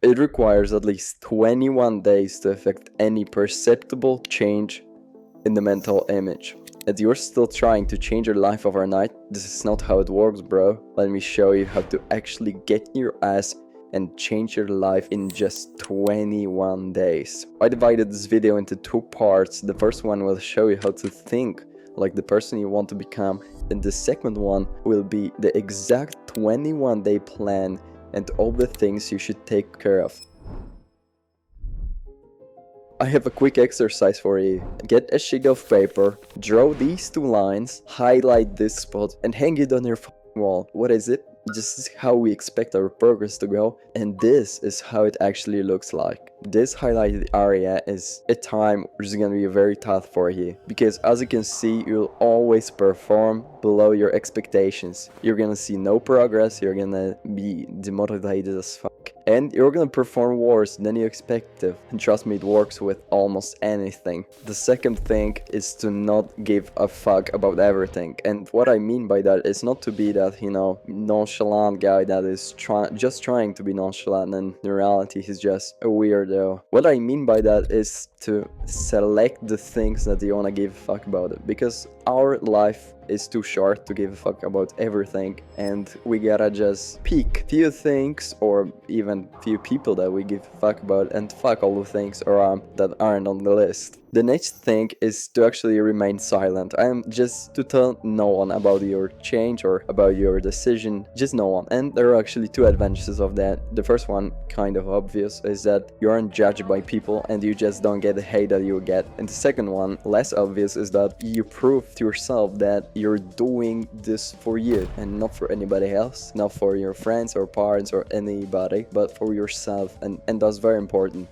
It requires at least 21 days to affect any perceptible change in the mental image. And you're still trying to change your life overnight? This is not how it works, bro. Let me show you how to actually get your ass and change your life in just 21 days. I divided this video into two parts. The first one will show you how to think like the person you want to become, and the second one will be the exact 21-day plan and all the things you should take care of. I have a quick exercise for you. Get a sheet of paper, draw these two lines, highlight this spot, and hang it on your wall. What is it? This is how we expect our progress to go, and this is how it actually looks like. This highlighted area is a time which is gonna be very tough for you, because as you can see, you'll always perform below your expectations. You're gonna see no progress, you're gonna be demotivated as fuck, and you're gonna perform worse than you expected. And trust me, it works with almost anything. The second thing is to not give a fuck about everything, and what I mean by that is not to be that, nonchalant guy that is just trying to be nonchalant, and in reality he's just a weirdo. What I mean by that is to select the things that you want to give a fuck about it, because our life is too short to give a fuck about everything, and we gotta just pick few things or even few people that we give a fuck about, and fuck all the things around that aren't on the list. The next thing is to actually remain silent. I am just to tell no one about your change or about your decision, just no one. And there are actually two advantages of that. The first one, kind of obvious, is that you aren't judged by people and you just don't get the hate that you get. And the second one, less obvious, is that you prove to yourself that you're doing this for you and not for anybody else, not for your friends or parents or anybody, but for yourself, and that's very important.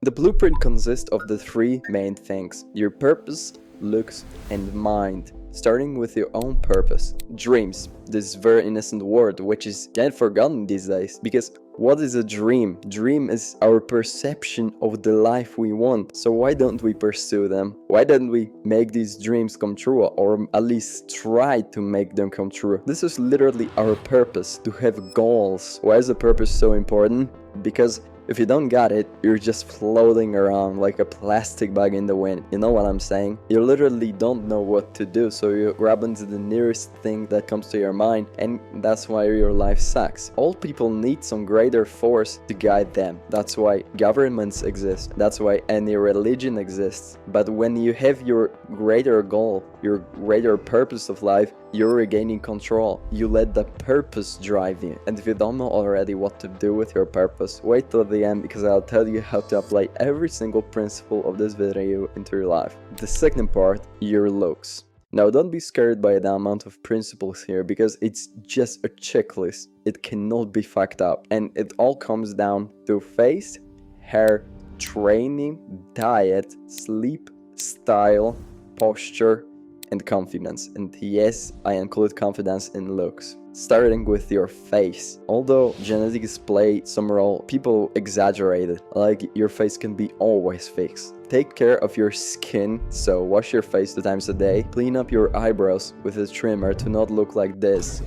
The blueprint consists of the three main things: your purpose, looks, and mind. Starting with your own purpose. Dreams. This very innocent word which is get forgotten these days, because what is a dream? Dream is our perception of the life we want. So why don't we pursue them? Why don't we make these dreams come true, or at least try to make them come true? This is literally our purpose, to have goals. Why is the purpose so important? Because if you don't got it, you're just floating around like a plastic bag in the wind. You know what I'm saying? You literally don't know what to do, so you grab into the nearest thing that comes to your mind, and that's why your life sucks. All people need some greater force to guide them. That's why governments exist. That's why any religion exists. But when you have your greater goal, your greater purpose of life, you're regaining control. You let the purpose drive you. And if you don't know already what to do with your purpose, wait till the end, because I'll tell you how to apply every single principle of this video into your life. The second part, your looks. Now don't be scared by the amount of principles here, because it's just a checklist. It cannot be fucked up, and it all comes down to face, hair, training, diet, sleep, style, posture, and confidence. And yes, I include confidence in looks. Starting with your face. Although genetics play some role, people exaggerate it, like your face can be always fixed. Take care of your skin, so wash your face 2 times a day. Clean up your eyebrows with a trimmer to not look like this.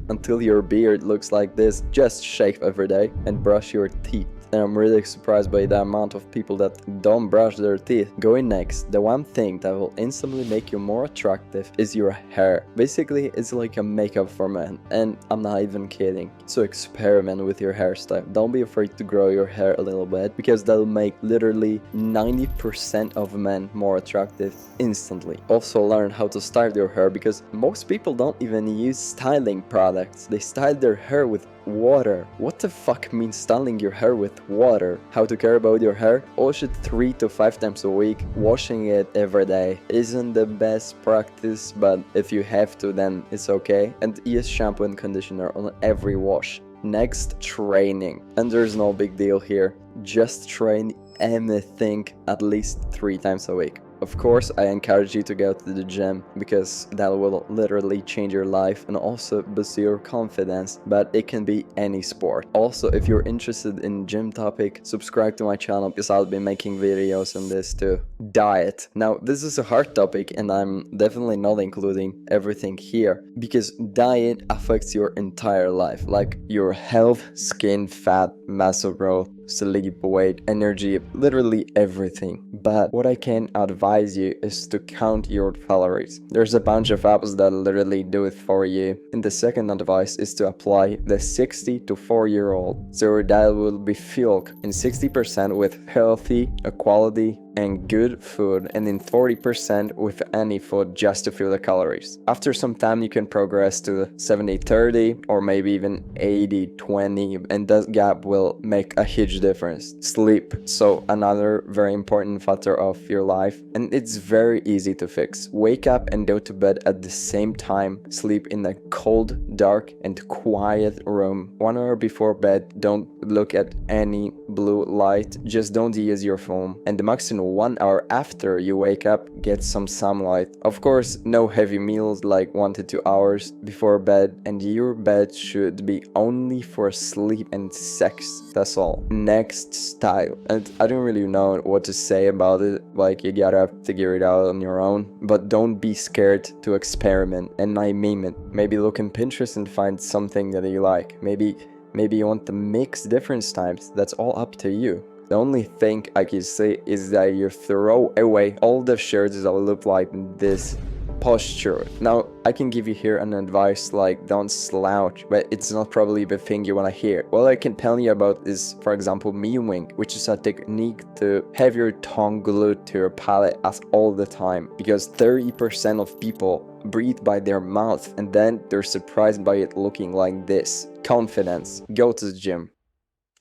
Until your beard looks like this, just shave every day, and brush your teeth. And I'm really surprised by the amount of people that don't brush their teeth. Going next, the one thing that will instantly make you more attractive is your hair. Basically, it's like a makeup for men, and I'm not even kidding. So experiment with your hairstyle. Don't be afraid to grow your hair a little bit, because that'll make literally 90% of men more attractive instantly. Also learn how to style your hair, because most people don't even use styling products. They style their hair with water. What the fuck means styling your hair with water? How to care about your hair? Wash it 3 to 5 times a week. Washing it every day isn't the best practice, but if you have to, then it's okay. And use shampoo and conditioner on every wash. Next, training. And there's no big deal here. Just train anything at least 3 times a week. Of course, I encourage you to go to the gym because that will literally change your life and also boost your confidence, but it can be any sport. Also, if you're interested in gym topic, subscribe to my channel because I'll be making videos on this too. Diet. Now, this is a hard topic and I'm definitely not including everything here because diet affects your entire life, like your health, skin, fat, muscle growth, sleep, weight, energy, literally everything. But what I can advise you is to count your calories. There's a bunch of apps that literally do it for you. And the second advice is to apply the 60 to 4-year-old. So your diet will be filled in 60% with healthy, quality, and good food, and in 40% with any food just to fill the calories. After some time you can progress to 70-30 or maybe even 80-20, and that gap will make a huge difference. Sleep, so another very important factor of your life, and it's very easy to fix. Wake up and go to bed at the same time. Sleep in a cold, dark, and quiet room. 1 hour before bed, don't look at any blue light, just don't use your phone, and the maximum 1 hour after you wake up, get some sunlight. Of course, no heavy meals like 1 to 2 hours before bed, and your bed should be only for sleep and sex. That's all. Next, style. And I don't really know what to say about it, like you gotta figure it out on your own, but don't be scared to experiment, and I mean it. Maybe look in Pinterest and find something that you like. Maybe you want to mix different types. That's all up to you. The only thing I can say is that you throw away all the shirts that look like this posture. Now, I can give you here an advice like don't slouch, but it's not probably the thing you want to hear. What I can tell you about is, for example, mewing, which is a technique to have your tongue glued to your palate as all the time, because 30% of people breathe by their mouth and then they're surprised by it looking like this. Confidence. Go to the gym.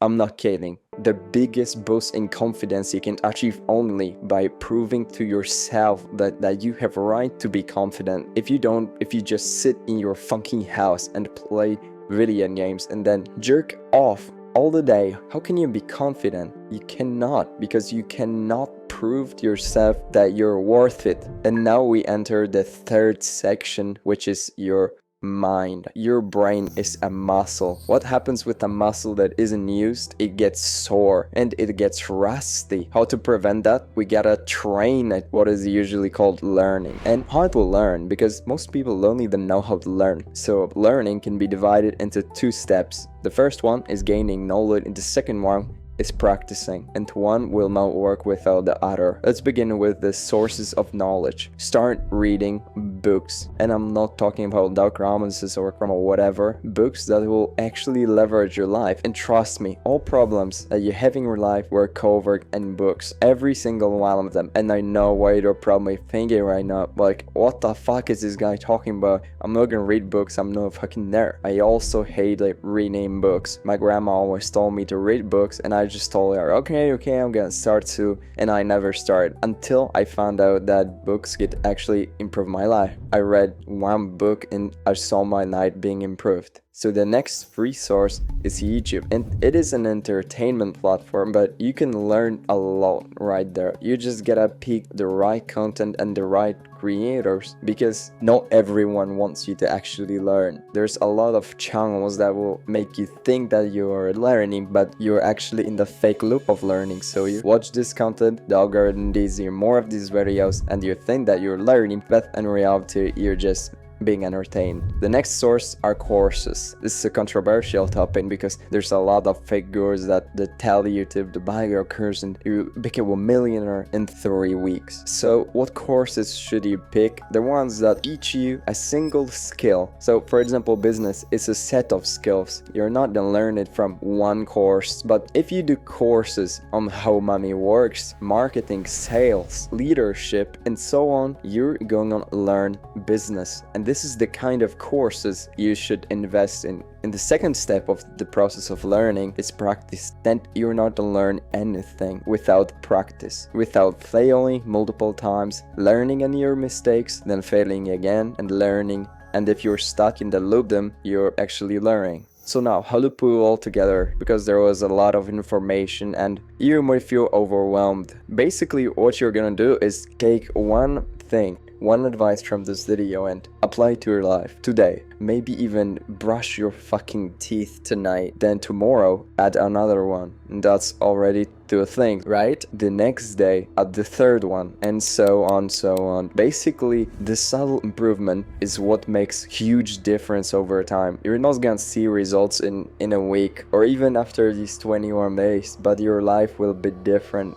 I'm not kidding. The biggest boost in confidence you can achieve only by proving to yourself that you have a right to be confident. If you just sit in your funky house and play video games and then jerk off all the day, how can you be confident? You cannot, because you cannot prove to yourself that you're worth it. And now we enter the third section, which is your mind. Your brain is a muscle. What happens with a muscle that isn't used? It gets sore and it gets rusty. How to prevent that? We gotta train at what is usually called learning. And how to learn, because most people don't even know how to learn. So learning can be divided into 2 steps. The first one is gaining knowledge, and the second one is practicing, and one will not work without the other. Let's begin with the sources of knowledge. Start reading books, and I'm not talking about dark romances or whatever, books that will actually leverage your life. And trust me, all problems that you have in your life were covered in books, every single one of them. And I know why you're probably thinking right now, like, what the fuck is this guy talking about? I'm not gonna read books, I'm not a fucking nerd. I also hate reading books. My grandma always told me to read books, and I just told her, okay, I'm gonna start to, and I never started until I found out that books could actually improve my life. I read 1 book and I saw my night being improved. So the next free source is YouTube, and it is an entertainment platform, but you can learn a lot right there. You just gotta pick the right content and the right creators, because not everyone wants you to actually learn. There's a lot of channels that will make you think that you are learning, but you're actually in the fake loop of learning. So you watch this content, the algorithm gives you more of these videos, and you think that you're learning, but in reality you're just being entertained. The next source are courses. This is a controversial topic because there's a lot of fake gurus that tell you to buy your course and you become a millionaire in 3 weeks. So what courses should you pick? The ones that teach you a single skill. So for example, business is a set of skills. You're not gonna learn it from 1 course, but if you do courses on how money works, marketing, sales, leadership, and so on, you're gonna learn business. And this is the kind of courses you should invest in. And the second step of the process of learning is practice. Then you're not to learn anything without practice, without failing multiple times, learning on your mistakes, then failing again and learning. And if you're stuck in the loop, then you're actually learning. So now, how to put it all together, because there was a lot of information and you might feel overwhelmed. Basically, what you're gonna do is take one thing, one advice from this video and apply it to your life today. Maybe even brush your fucking teeth tonight. Then tomorrow, add another one. And that's already two things, right? The next day, add the third one. And so on, so on. Basically, the subtle improvement is what makes huge difference over time. You're not gonna see results in a week or even after these 21 days, but your life will be different